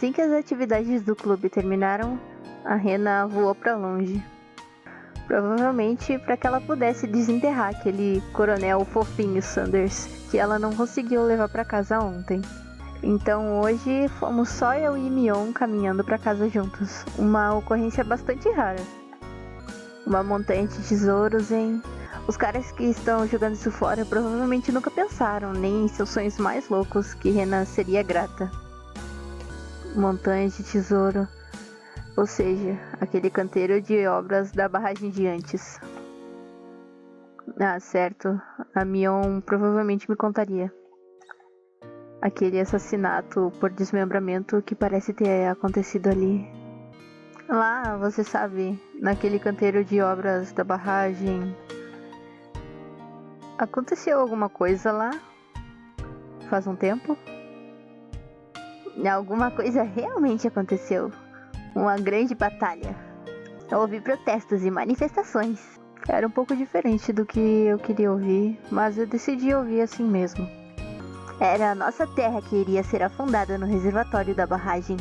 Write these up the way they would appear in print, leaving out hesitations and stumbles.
Assim que as atividades do clube terminaram, a Rena voou para longe. Provavelmente para que ela pudesse desenterrar aquele coronel fofinho Sanders, que ela não conseguiu levar para casa ontem. Então hoje fomos só eu e Mion caminhando para casa juntos. Uma ocorrência bastante rara. Uma montanha de tesouros, hein? Os caras que estão jogando isso fora provavelmente nunca pensaram, nem em seus sonhos mais loucos, que Renan seria grata. Montanhas de tesouro, ou seja, aquele canteiro de obras da barragem de antes. Ah, certo, a Mion provavelmente me contaria. Aquele assassinato por desmembramento que parece ter acontecido ali. Lá, você sabe, naquele canteiro de obras da barragem. Aconteceu alguma coisa lá? Faz um tempo? Alguma coisa realmente aconteceu. Uma grande batalha. Houve protestos e manifestações. Era um pouco diferente do que eu queria ouvir, mas eu decidi ouvir assim mesmo. Era a nossa terra que iria ser afundada no reservatório da barragem.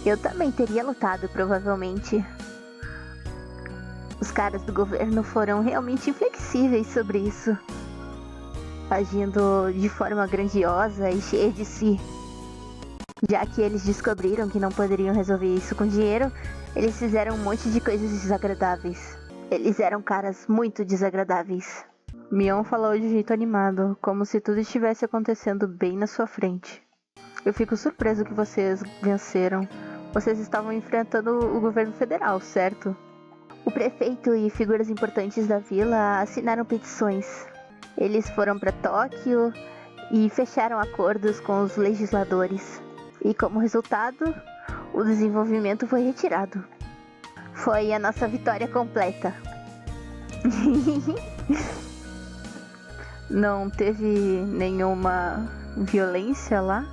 Eu também teria lutado, provavelmente. Os caras do governo foram realmente inflexíveis sobre isso, agindo de forma grandiosa e cheia de si. Já que eles descobriram que não poderiam resolver isso com dinheiro, eles fizeram um monte de coisas desagradáveis. Eles eram caras muito desagradáveis. Mion falou de jeito animado, como se tudo estivesse acontecendo bem na sua frente. Eu fico surpreso que vocês venceram. Vocês estavam enfrentando o governo federal, certo? O prefeito e figuras importantes da vila assinaram petições. Eles foram para Tóquio e fecharam acordos com os legisladores. E como resultado, o desenvolvimento foi retirado. Foi a nossa vitória completa. Não teve nenhuma violência lá?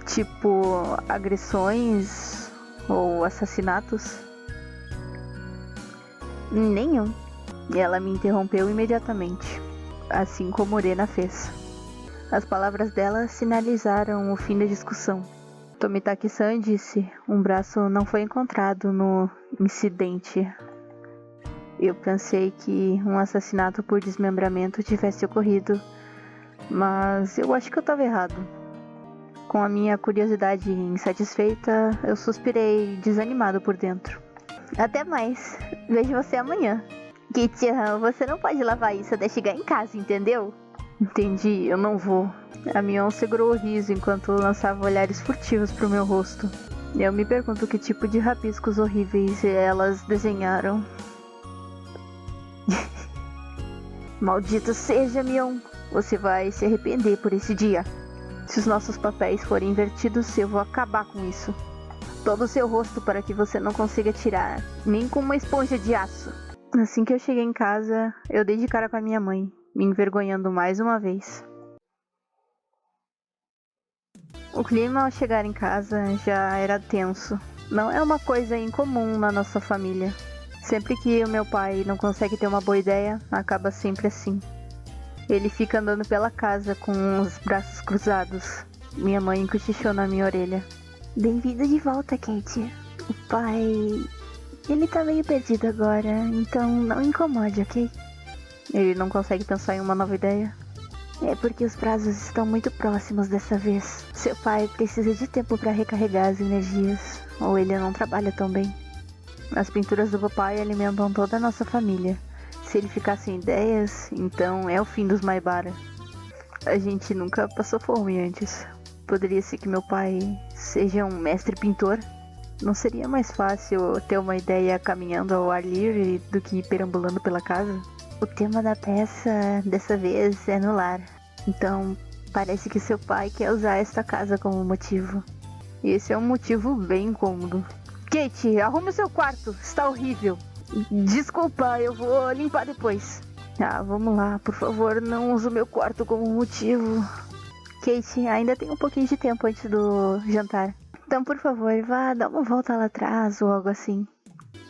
Tipo, agressões ou assassinatos? Nenhum. E ela me interrompeu imediatamente, assim como Morena fez. As palavras dela sinalizaram o fim da discussão. Tomitaki-san disse: um braço não foi encontrado no incidente. Eu pensei que um assassinato por desmembramento tivesse ocorrido, mas eu acho que eu estava errado. Com a minha curiosidade insatisfeita, eu suspirei desanimado por dentro. Até mais. Vejo você amanhã. Ki-chan, você não pode lavar isso até chegar em casa, entendeu? Entendi, eu não vou. A Mion segurou o riso enquanto lançava olhares furtivos pro meu rosto. Eu me pergunto que tipo de rabiscos horríveis elas desenharam. Maldito seja, Mion. Você vai se arrepender por esse dia. Se os nossos papéis forem invertidos, eu vou acabar com isso. Todo o seu rosto para que você não consiga tirar, nem com uma esponja de aço. Assim que eu cheguei em casa, eu dei de cara com a minha mãe, me envergonhando mais uma vez. O clima ao chegar em casa já era tenso. Não é uma coisa incomum na nossa família. Sempre que o meu pai não consegue ter uma boa ideia, acaba sempre assim. Ele fica andando pela casa com os braços cruzados. Minha mãe cochichou na minha orelha. Bem-vinda de volta, Kate. O pai... ele tá meio perdido agora, então não incomode, ok? Ele não consegue pensar em uma nova ideia? É porque os prazos estão muito próximos dessa vez. Seu pai precisa de tempo para recarregar as energias, ou ele não trabalha tão bem. As pinturas do papai alimentam toda a nossa família. Se ele ficar sem ideias, então é o fim dos Maibara. A gente nunca passou fome antes. Poderia ser que meu pai seja um mestre pintor? Não seria mais fácil ter uma ideia caminhando ao ar livre do que perambulando pela casa? O tema da peça dessa vez é no lar. Então parece que seu pai quer usar esta casa como motivo. E esse é um motivo bem incômodo. Kate, arrume o seu quarto, está horrível. Desculpa, eu vou limpar depois. Ah, vamos lá, por favor, não use o meu quarto como motivo. Kate, ainda tem um pouquinho de tempo antes do jantar. Então, por favor, vá dar uma volta lá atrás ou algo assim.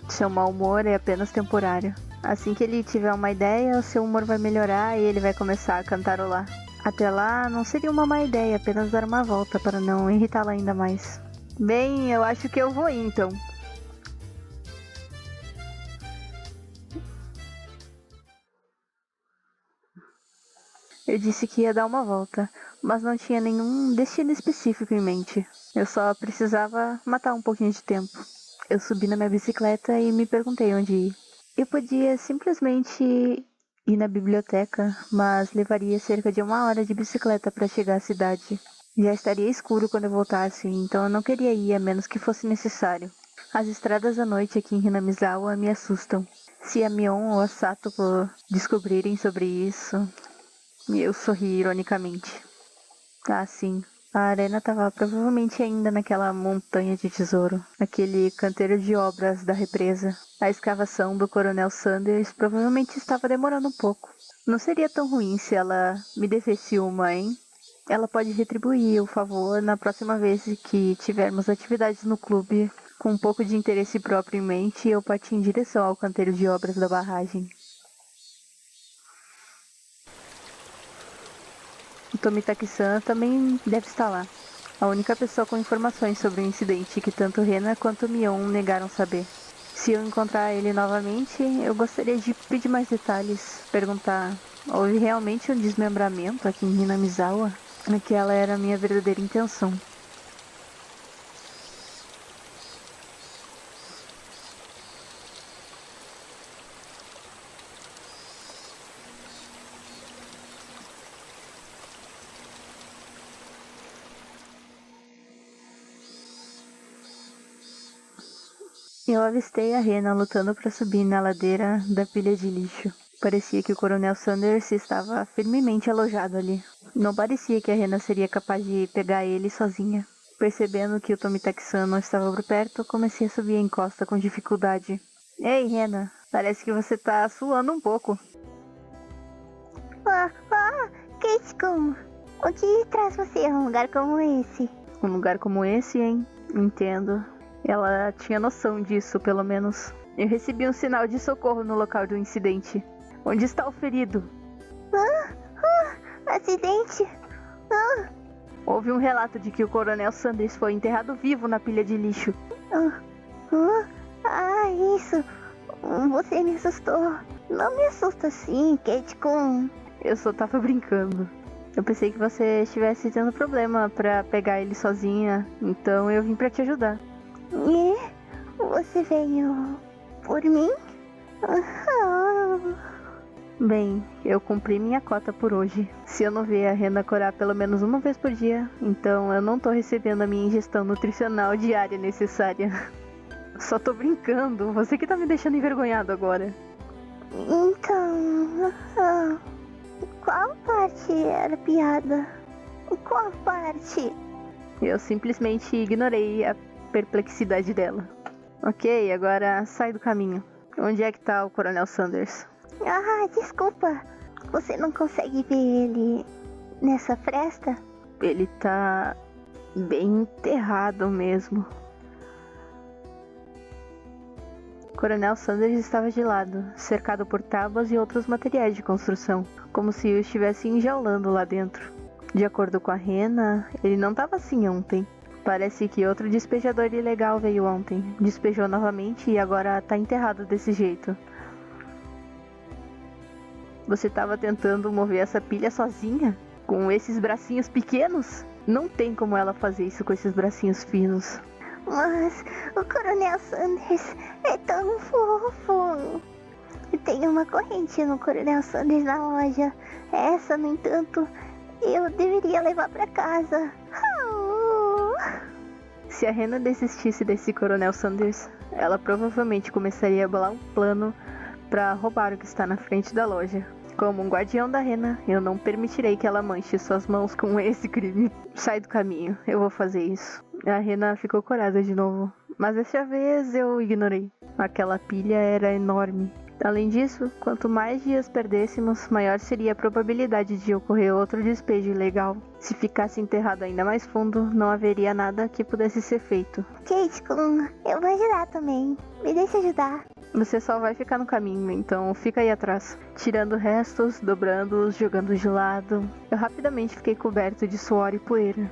Seu mau humor é apenas temporário. Assim que ele tiver uma ideia, o seu humor vai melhorar e ele vai começar a cantarolar. Até lá, não seria uma má ideia apenas dar uma volta para não irritá-la ainda mais. Bem, eu acho que eu vou ir, então. Eu disse que ia dar uma volta, mas não tinha nenhum destino específico em mente. Eu só precisava matar um pouquinho de tempo. Eu subi na minha bicicleta e me perguntei onde ir. Eu podia simplesmente ir na biblioteca, mas levaria cerca de 1 hora de bicicleta para chegar à cidade. Já estaria escuro quando eu voltasse, então eu não queria ir a menos que fosse necessário. As estradas à noite aqui em Hinamizawa me assustam. Se a Mion ou a Sato descobrirem sobre isso... Eu sorri ironicamente. Ah, sim. A arena estava provavelmente ainda naquela montanha de tesouro, aquele canteiro de obras da represa. A escavação do Coronel Sanders provavelmente estava demorando um pouco. Não seria tão ruim se ela me devesse uma, hein? Ela pode retribuir o favor na próxima vez que tivermos atividades no clube. Com um pouco de interesse próprio em mente, eu parti em direção ao canteiro de obras da barragem. O Tomitaki-san também deve estar lá. A única pessoa com informações sobre o incidente que tanto Rena quanto Mion negaram saber. Se eu encontrar ele novamente, eu gostaria de pedir mais detalhes. Perguntar, houve realmente um desmembramento aqui em Hinamizawa? Aquela era a minha verdadeira intenção. Eu avistei a Rena lutando para subir na ladeira da pilha de lixo. Parecia que o Coronel Sanders estava firmemente alojado ali. Não parecia que a Rena seria capaz de pegar ele sozinha. Percebendo que o Tomitaki-san não estava por perto, comecei a subir a encosta com dificuldade. Ei, Rena, parece que você tá suando um pouco. Kate-kun, o que traz você a um lugar como esse? Um lugar como esse, hein? Entendo. Ela tinha noção disso, pelo menos. Eu recebi um sinal de socorro no local do incidente. Onde está o ferido? Acidente? Houve um relato de que o Coronel Sanders foi enterrado vivo na pilha de lixo. Isso. Você me assustou. Não me assusta assim, Kate-kun. Eu só tava brincando. Eu pensei que você estivesse tendo problema pra pegar ele sozinha, então eu vim pra te ajudar. E você veio por mim? Bem, eu cumpri minha cota por hoje. Se eu não ver a Rena corar pelo menos uma vez por dia, então eu não tô recebendo a minha ingestão nutricional diária necessária. Só tô brincando, você que tá me deixando envergonhado agora. Então, qual parte era piada? Qual parte? Eu simplesmente ignorei a perplexidade dela. Ok, agora sai do caminho. Onde é que tá o Coronel Sanders? Desculpa. Você não consegue ver ele nessa fresta? Ele tá bem enterrado mesmo. Coronel Sanders estava de lado, cercado por tábuas e outros materiais de construção, como se o estivesse enjaulando lá dentro. De acordo com a Rena, ele não estava assim ontem. Parece que outro despejador ilegal veio ontem, despejou novamente e agora está enterrado desse jeito. Você estava tentando mover essa pilha sozinha? Com esses bracinhos pequenos? Não tem como ela fazer isso com esses bracinhos finos. Mas o Coronel Sanders é tão fofo. Tem uma corrente no Coronel Sanders na loja. Essa, no entanto, eu deveria levar pra casa. Se a Rena desistisse desse Coronel Sanders, ela provavelmente começaria a bolar um plano para roubar o que está na frente da loja. Como um guardião da Rena, eu não permitirei que ela manche suas mãos com esse crime. Sai do caminho, eu vou fazer isso. A Rena ficou corada de novo, mas dessa vez eu ignorei. Aquela pilha era enorme. Além disso, quanto mais dias perdêssemos, maior seria a probabilidade de ocorrer outro despejo ilegal. Se ficasse enterrado ainda mais fundo, não haveria nada que pudesse ser feito. Kate-kun, eu vou ajudar também. Me deixa ajudar. Você só vai ficar no caminho, então fica aí atrás. Tirando restos, dobrando-os, jogando de lado. Eu rapidamente fiquei coberto de suor e poeira.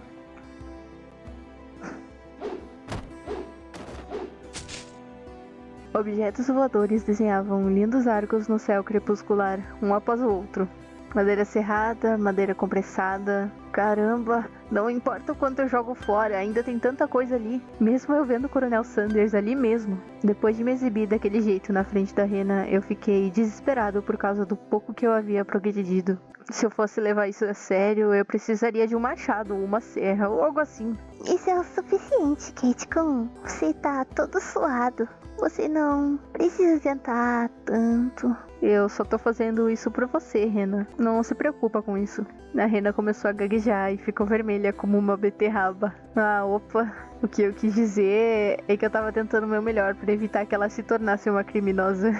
Objetos voadores desenhavam lindos arcos no céu crepuscular, um após o outro. Madeira serrada, madeira compressada. Caramba, não importa o quanto eu jogo fora, ainda tem tanta coisa ali. Mesmo eu vendo o Coronel Sanders ali mesmo. Depois de me exibir daquele jeito na frente da Rena, eu fiquei desesperado por causa do pouco que eu havia progredido. Se eu fosse levar isso a sério, eu precisaria de um machado, uma serra ou algo assim. Isso é o suficiente, Kate Kun. Você tá todo suado. Você não precisa tentar tanto. Eu só tô fazendo isso por você, Rena. Não se preocupa com isso. A Rena começou a gaguejar e ficou vermelha como uma beterraba. Ah, opa. O que eu quis dizer é que eu tava tentando o meu melhor pra evitar que ela se tornasse uma criminosa.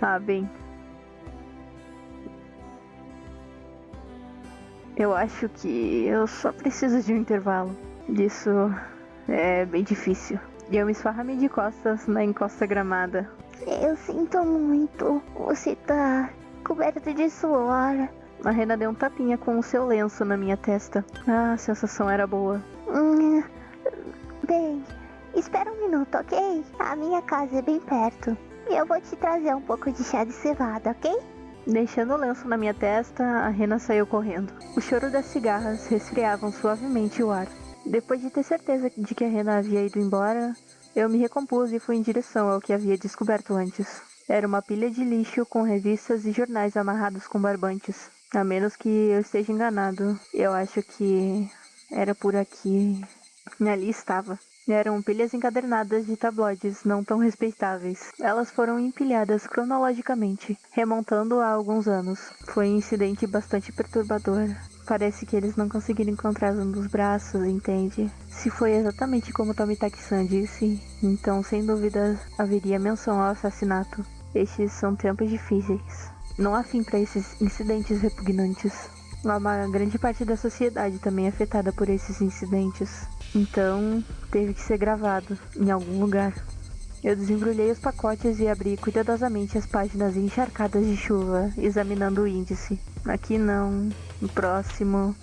Ah, bem. Eu acho que eu só preciso de um intervalo. Isso é bem difícil. E eu me esparramei de costas na encosta gramada. Eu sinto muito. Você tá coberto de suor. A Rena deu um tapinha com o seu lenço na minha testa. Ah, a sensação era boa. Bem, espera um minuto, ok? A minha casa é bem perto. E eu vou te trazer um pouco de chá de cevada, ok? Deixando o lenço na minha testa, a Rena saiu correndo. O choro das cigarras resfriavam suavemente o ar. Depois de ter certeza de que a Rena havia ido embora, eu me recompus e fui em direção ao que havia descoberto antes. Era uma pilha de lixo com revistas e jornais amarrados com barbantes. A menos que eu esteja enganado, eu acho que era por aqui. Ali estava. Eram pilhas encadernadas de tabloides não tão respeitáveis. Elas foram empilhadas cronologicamente, remontando a alguns anos. Foi um incidente bastante perturbador. Parece que eles não conseguiram encontrar um dos braços, entende? Se foi exatamente como Tommy Taki-san disse, então sem dúvida haveria menção ao assassinato. Estes são tempos difíceis. Não há fim para esses incidentes repugnantes. Há uma grande parte da sociedade também afetada por esses incidentes. Então, teve que ser gravado em algum lugar. Eu desembrulhei os pacotes e abri cuidadosamente as páginas encharcadas de chuva, examinando o índice. Aqui não, no próximo,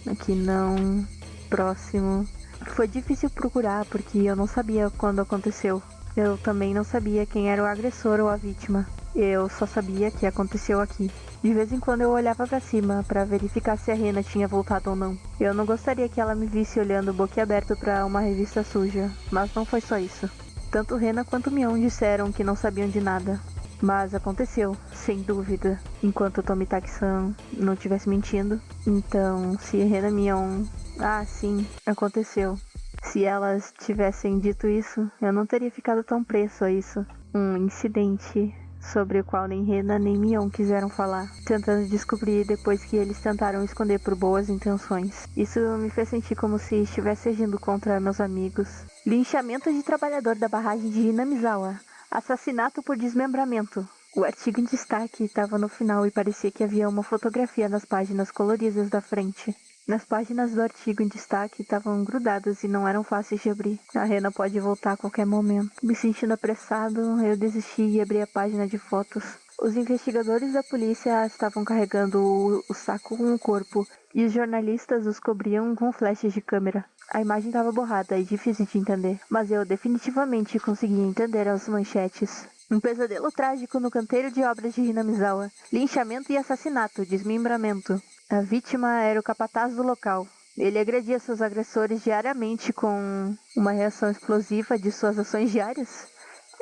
aqui não, próximo. Foi difícil procurar porque eu não sabia quando aconteceu. Eu também não sabia quem era o agressor ou a vítima. Eu só sabia que aconteceu aqui. De vez em quando eu olhava para cima para verificar se a Rena tinha voltado ou não. Eu não gostaria que ela me visse olhando boquiaberto para uma revista suja, mas não foi só isso. Tanto Rena quanto Mion disseram que não sabiam de nada. Mas aconteceu, sem dúvida. Enquanto Tommy Taki-san não estivesse mentindo. Então, se Rena e Mion... Ah, sim, aconteceu. Se elas tivessem dito isso, eu não teria ficado tão preso a isso. Um incidente sobre o qual nem Rena nem Mion quiseram falar, tentando descobrir depois que eles tentaram esconder por boas intenções. Isso me fez sentir como se estivesse agindo contra meus amigos. Linchamento de trabalhador da barragem de Hinamizawa. Assassinato por desmembramento. O artigo em destaque estava no final e parecia que havia uma fotografia nas páginas coloridas da frente. Nas páginas do artigo em destaque estavam grudadas e não eram fáceis de abrir. A Rena pode voltar a qualquer momento. Me sentindo apressado, eu desisti e abri a página de fotos. Os investigadores da polícia estavam carregando o saco com o corpo e os jornalistas os cobriam com flashes de câmera. A imagem estava borrada e difícil de entender, mas eu definitivamente conseguia entender as manchetes. Um pesadelo trágico no canteiro de obras de Hinamizawa. Linchamento e assassinato, desmembramento. A vítima era o capataz do local. Ele agredia seus agressores diariamente com uma reação explosiva de suas ações diárias.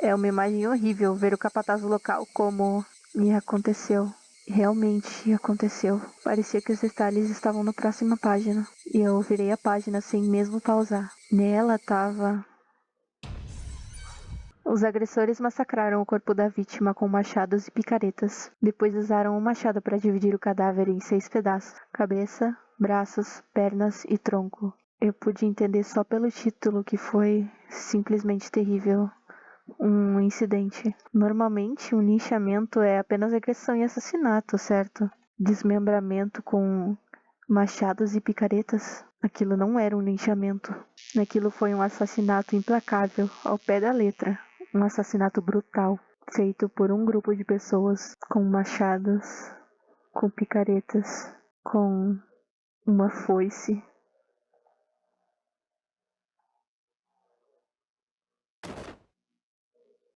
É uma imagem horrível ver o capataz do local como... E aconteceu. Realmente aconteceu. Parecia que os detalhes estavam na próxima página. E eu virei a página sem mesmo pausar. Nela estava... Os agressores massacraram o corpo da vítima com machados e picaretas. Depois usaram o machado para dividir o cadáver em 6 pedaços: cabeça, braços, pernas e tronco. Eu pude entender só pelo título que foi simplesmente terrível. Um incidente. Normalmente, um linchamento é apenas agressão e assassinato, certo? Desmembramento com machados e picaretas. Aquilo não era um linchamento. Aquilo foi um assassinato implacável, ao pé da letra. Um assassinato brutal, feito por um grupo de pessoas com machados, com picaretas, com uma foice.